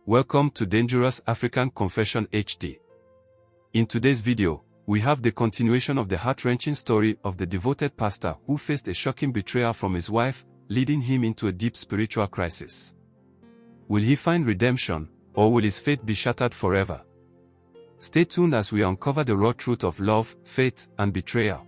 Welcome to Dangerous African Confession HD. In today's video, we have the continuation of the heart-wrenching story of the devoted pastor who faced a shocking betrayal from his wife, leading him into a deep spiritual crisis. Will he find redemption, or will his faith be shattered forever? Stay tuned as we uncover the raw truth of love, faith, and betrayal.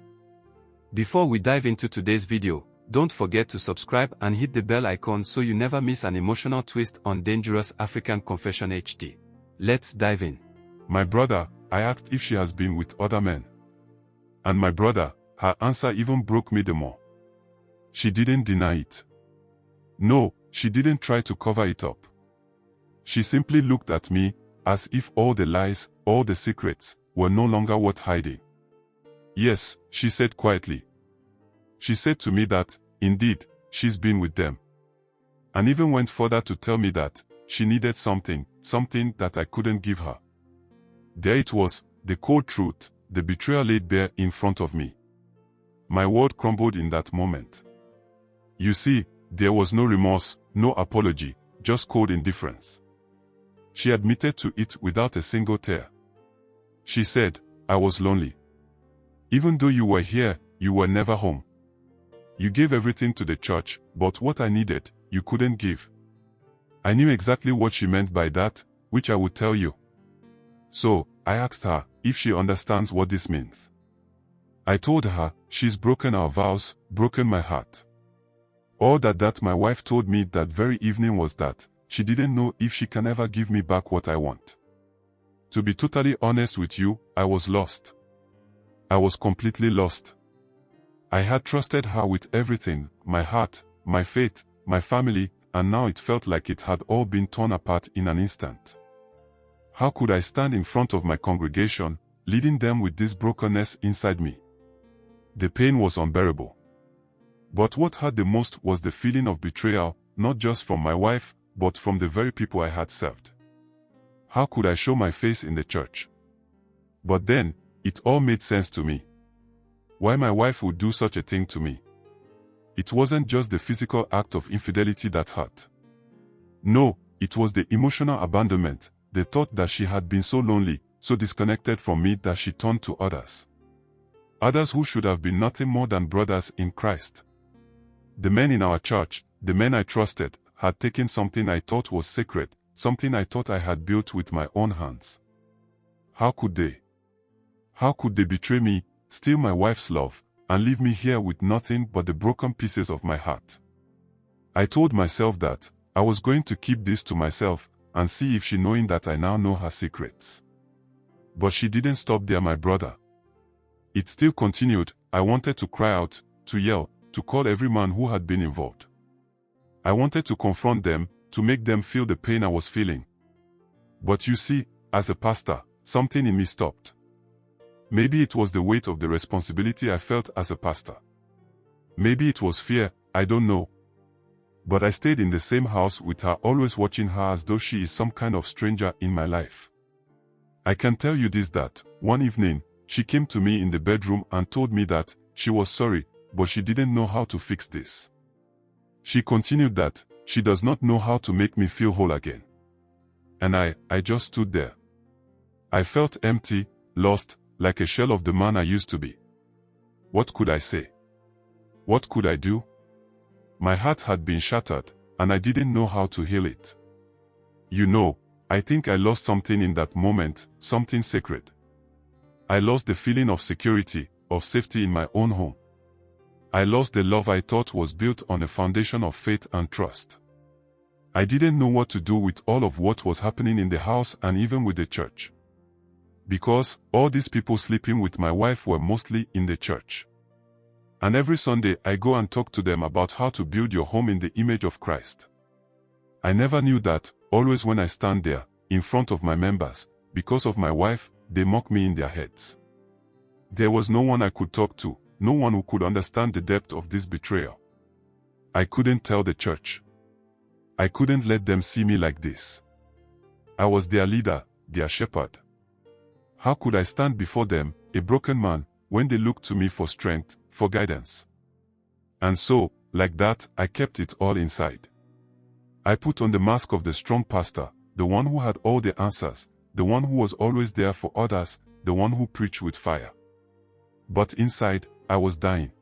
Before we dive into today's video, don't forget to subscribe and hit the bell icon so you never miss an emotional twist on Dangerous African Confession HD. Let's dive in. My brother, I asked if she has been with other men. And my brother, her answer even broke me the more. She didn't deny it. No, she didn't try to cover it up. She simply looked at me, as if all the lies, all the secrets, were no longer worth hiding. Yes, she said quietly. She said to me that, indeed, she's been with them. And even went further to tell me that she needed something that I couldn't give her. There it was, the cold truth, the betrayal laid bare in front of me. My world crumbled in that moment. You see, there was no remorse, no apology, just cold indifference. She admitted to it without a single tear. She said, I was lonely. Even though you were here, you were never home. You gave everything to the church, but what I needed, you couldn't give. I knew exactly what she meant by that, which I would tell you. So, I asked her if she understands what this means. I told her, she's broken our vows, broken my heart. All that my wife told me that very evening was that she didn't know if she can ever give me back what I want. To be totally honest with you, I was lost. I was completely lost. I had trusted her with everything, my heart, my faith, my family, and now it felt like it had all been torn apart in an instant. How could I stand in front of my congregation, leading them with this brokenness inside me? The pain was unbearable. But what hurt the most was the feeling of betrayal, not just from my wife, but from the very people I had served. How could I show my face in the church? But then, it all made sense to me. Why my wife would do such a thing to me. It wasn't just the physical act of infidelity that hurt. No, it was the emotional abandonment, the thought that she had been so lonely, so disconnected from me that she turned to others. Others who should have been nothing more than brothers in Christ. The men in our church, the men I trusted, had taken something I thought was sacred, something I thought I had built with my own hands. How could they? How could they betray me, steal my wife's love, and leave me here with nothing but the broken pieces of my heart? I told myself that I was going to keep this to myself and see if she knowing that I now know her secrets. But she didn't stop there, my brother. It still continued. I wanted to cry out, to yell, to call every man who had been involved. I wanted to confront them, to make them feel the pain I was feeling. But you see, as a pastor, something in me stopped. Maybe it was the weight of the responsibility I felt as a pastor. Maybe it was fear, I don't know. But I stayed in the same house with her, always watching her as though she is some kind of stranger in my life. I can tell you this, that one evening, she came to me in the bedroom and told me that she was sorry, but she didn't know how to fix this. She continued that she does not know how to make me feel whole again. And I just stood there. I felt empty, lost, like a shell of the man I used to be. What could I say? What could I do? My heart had been shattered, and I didn't know how to heal it. You know, I think I lost something in that moment, something sacred. I lost the feeling of security, of safety in my own home. I lost the love I thought was built on a foundation of faith and trust. I didn't know what to do with all of what was happening in the house and even with the church. Because all these people sleeping with my wife were mostly in the church. And every Sunday I go and talk to them about how to build your home in the image of Christ. I never knew that, always when I stand there, in front of my members, because of my wife, they mock me in their heads. There was no one I could talk to, no one who could understand the depth of this betrayal. I couldn't tell the church. I couldn't let them see me like this. I was their leader, their shepherd. How could I stand before them, a broken man, when they looked to me for strength, for guidance? And so, like that, I kept it all inside. I put on the mask of the strong pastor, the one who had all the answers, the one who was always there for others, the one who preached with fire. But inside, I was dying.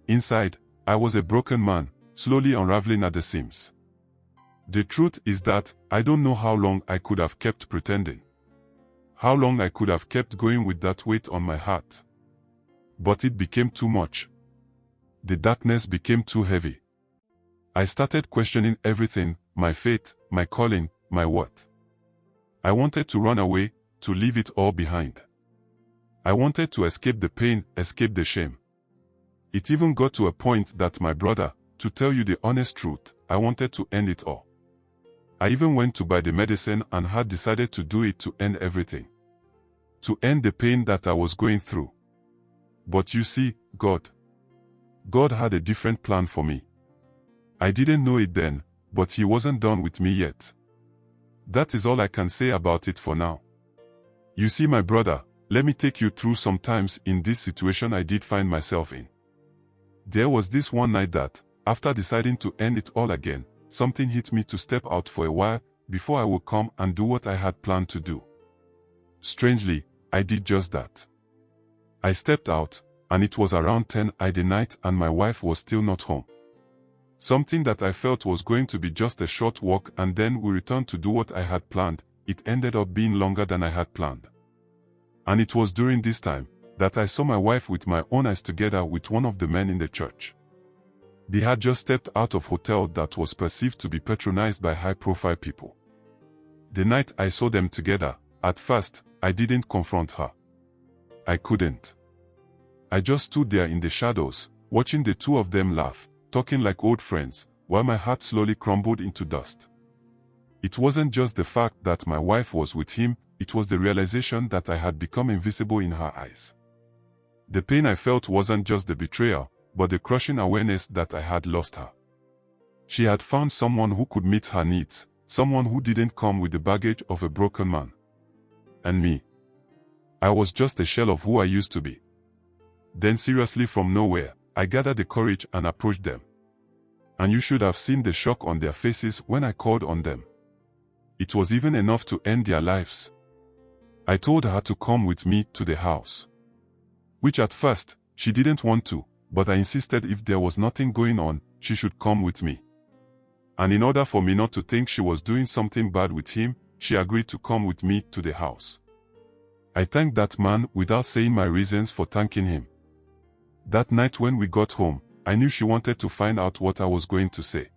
Inside, I was a broken man, slowly unraveling at the seams. The truth is that I don't know how long I could have kept pretending. How long I could have kept going with that weight on my heart. But it became too much. The darkness became too heavy. I started questioning everything, my faith, my calling, my worth. I wanted to run away, to leave it all behind. I wanted to escape the pain, escape the shame. It even got to a point that my brother, to tell you the honest truth, I wanted to end it all. I even went to buy the medicine and had decided to do it to end everything. To end the pain that I was going through. But you see, God had a different plan for me. I didn't know it then, but He wasn't done with me yet. That is all I can say about it for now. You see, my brother, let me take you through some times in this situation I did find myself in. There was this one night that, after deciding to end it all again, something hit me to step out for a while before I would come and do what I had planned to do. Strangely, I did just that. I stepped out, and it was around 10 at the night and my wife was still not home. Something that I felt was going to be just a short walk and then we returned to do what I had planned, it ended up being longer than I had planned. And it was during this time that I saw my wife with my own eyes together with one of the men in the church. They had just stepped out of a hotel that was perceived to be patronized by high-profile people. The night I saw them together, at first, I didn't confront her. I couldn't. I just stood there in the shadows, watching the two of them laugh, talking like old friends, while my heart slowly crumbled into dust. It wasn't just the fact that my wife was with him, it was the realization that I had become invisible in her eyes. The pain I felt wasn't just the betrayal, but the crushing awareness that I had lost her. She had found someone who could meet her needs, someone who didn't come with the baggage of a broken man. And me. I was just a shell of who I used to be. Then seriously from nowhere, I gathered the courage and approached them. And you should have seen the shock on their faces when I called on them. It was even enough to end their lives. I told her to come with me to the house. Which at first, she didn't want to, but I insisted if there was nothing going on, she should come with me. And in order for me not to think she was doing something bad with him, she agreed to come with me to the house. I thanked that man without saying my reasons for thanking him. That night when we got home, I knew she wanted to find out what I was going to say.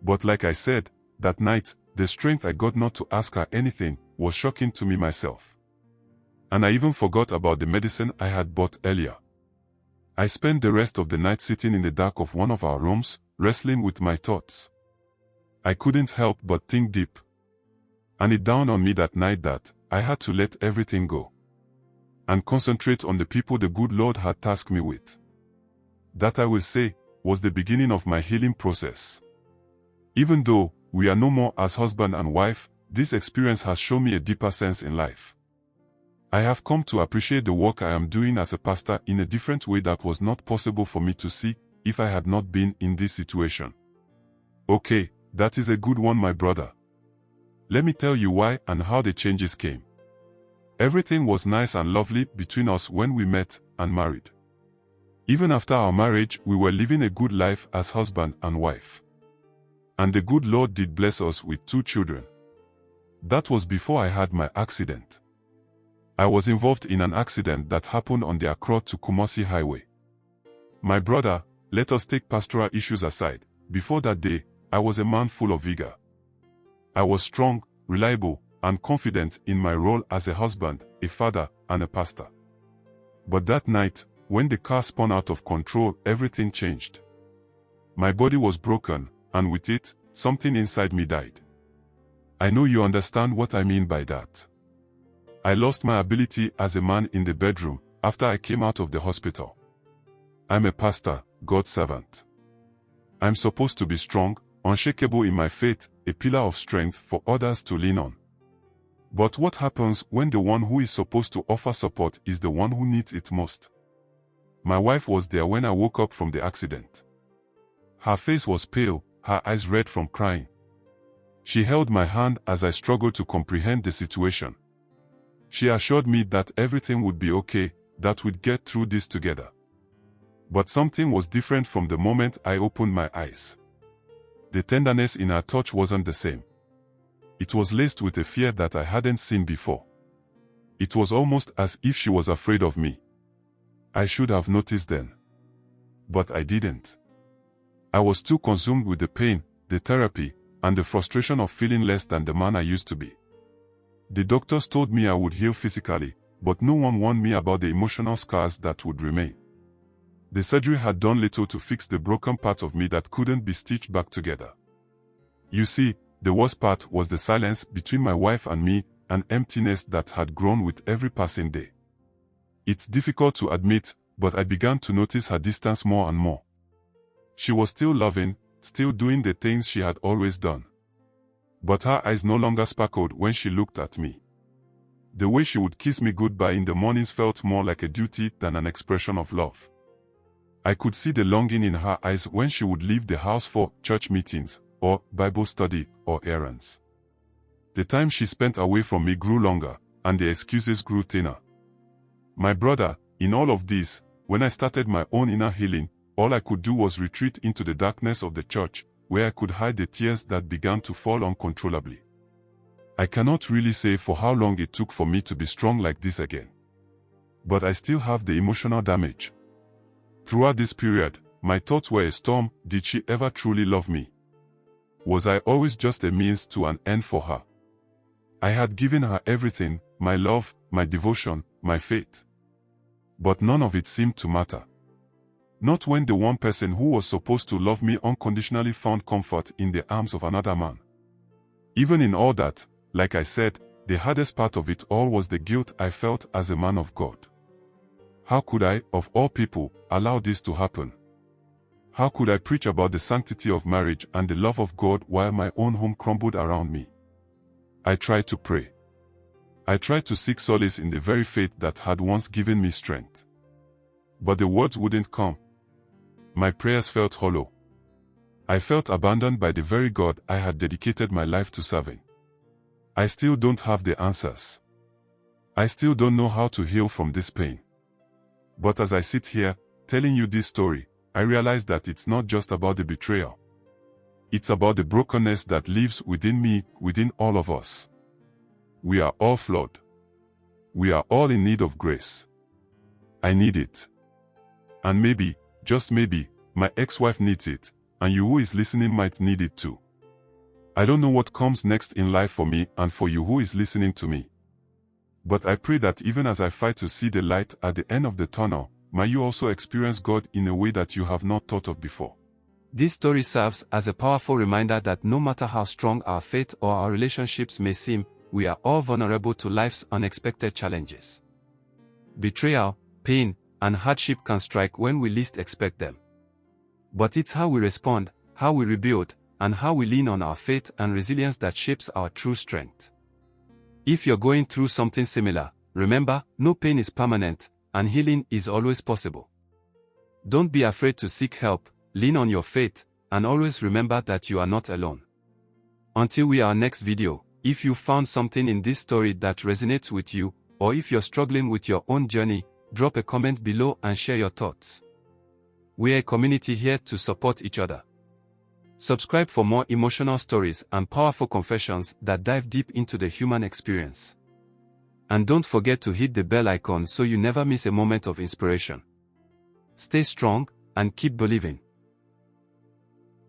But like I said, that night, the strength I got not to ask her anything was shocking to me myself. And I even forgot about the medicine I had bought earlier. I spent the rest of the night sitting in the dark of one of our rooms, wrestling with my thoughts. I couldn't help but think deep. And it dawned on me that night that I had to let everything go. And concentrate on the people the good Lord had tasked me with. That, I will say, was the beginning of my healing process. Even though we are no more as husband and wife, this experience has shown me a deeper sense in life. I have come to appreciate the work I am doing as a pastor in a different way that was not possible for me to see if I had not been in this situation. Okay, that is a good one, my brother. Let me tell you why and how the changes came. Everything was nice and lovely between us when we met and married. Even after our marriage, we were living a good life as husband and wife. And the good Lord did bless us with 2 children. That was before I had my accident. I was involved in an accident that happened on the Accra to Kumasi highway. My brother, let us take pastoral issues aside. Before that day, I was a man full of vigor. I was strong, reliable, and confident in my role as a husband, a father, and a pastor. But that night, when the car spun out of control, everything changed. My body was broken, and with it, something inside me died. I know you understand what I mean by that. I lost my ability as a man in the bedroom after I came out of the hospital. I'm a pastor, God's servant. I'm supposed to be strong, unshakable in my faith, a pillar of strength for others to lean on. But what happens when the one who is supposed to offer support is the one who needs it most? My wife was there when I woke up from the accident. Her face was pale, her eyes red from crying. She held my hand as I struggled to comprehend the situation. She assured me that everything would be okay, that we'd get through this together. But something was different from the moment I opened my eyes. The tenderness in her touch wasn't the same. It was laced with a fear that I hadn't seen before. It was almost as if she was afraid of me. I should have noticed then. But I didn't. I was too consumed with the pain, the therapy, and the frustration of feeling less than the man I used to be. The doctors told me I would heal physically, but no one warned me about the emotional scars that would remain. The surgery had done little to fix the broken part of me that couldn't be stitched back together. You see, the worst part was the silence between my wife and me, an emptiness that had grown with every passing day. It's difficult to admit, but I began to notice her distance more and more. She was still loving, still doing the things she had always done. But her eyes no longer sparkled when she looked at me. The way she would kiss me goodbye in the mornings felt more like a duty than an expression of love. I could see the longing in her eyes when she would leave the house for church meetings, or Bible study, or errands. The time she spent away from me grew longer, and the excuses grew thinner. My brother, in all of this, when I started my own inner healing, all I could do was retreat into the darkness of the church, where I could hide the tears that began to fall uncontrollably. I cannot really say for how long it took for me to be strong like this again. But I still have the emotional damage. Throughout this period, my thoughts were a storm. Did she ever truly love me? Was I always just a means to an end for her? I had given her everything, my love, my devotion, my faith. But none of it seemed to matter. Not when the one person who was supposed to love me unconditionally found comfort in the arms of another man. Even in all that, like I said, the hardest part of it all was the guilt I felt as a man of God. How could I, of all people, allow this to happen? How could I preach about the sanctity of marriage and the love of God while my own home crumbled around me? I tried to pray. I tried to seek solace in the very faith that had once given me strength. But the words wouldn't come. My prayers felt hollow. I felt abandoned by the very God I had dedicated my life to serving. I still don't have the answers. I still don't know how to heal from this pain. But as I sit here, telling you this story, I realize that it's not just about the betrayal. It's about the brokenness that lives within me, within all of us. We are all flawed. We are all in need of grace. I need it. And maybe, just maybe, my ex-wife needs it, and you who is listening might need it too. I don't know what comes next in life for me and for you who is listening to me. But I pray that even as I fight to see the light at the end of the tunnel, may you also experience God in a way that you have not thought of before. This story serves as a powerful reminder that no matter how strong our faith or our relationships may seem, we are all vulnerable to life's unexpected challenges. Betrayal, pain, and hardship can strike when we least expect them. But it's how we respond, how we rebuild, and how we lean on our faith and resilience that shapes our true strength. If you're going through something similar, remember, no pain is permanent, and healing is always possible. Don't be afraid to seek help, lean on your faith, and always remember that you are not alone. Until our next video, if you found something in this story that resonates with you, or if you're struggling with your own journey, drop a comment below and share your thoughts. We're a community here to support each other. Subscribe for more emotional stories and powerful confessions that dive deep into the human experience. And don't forget to hit the bell icon so you never miss a moment of inspiration. Stay strong and keep believing.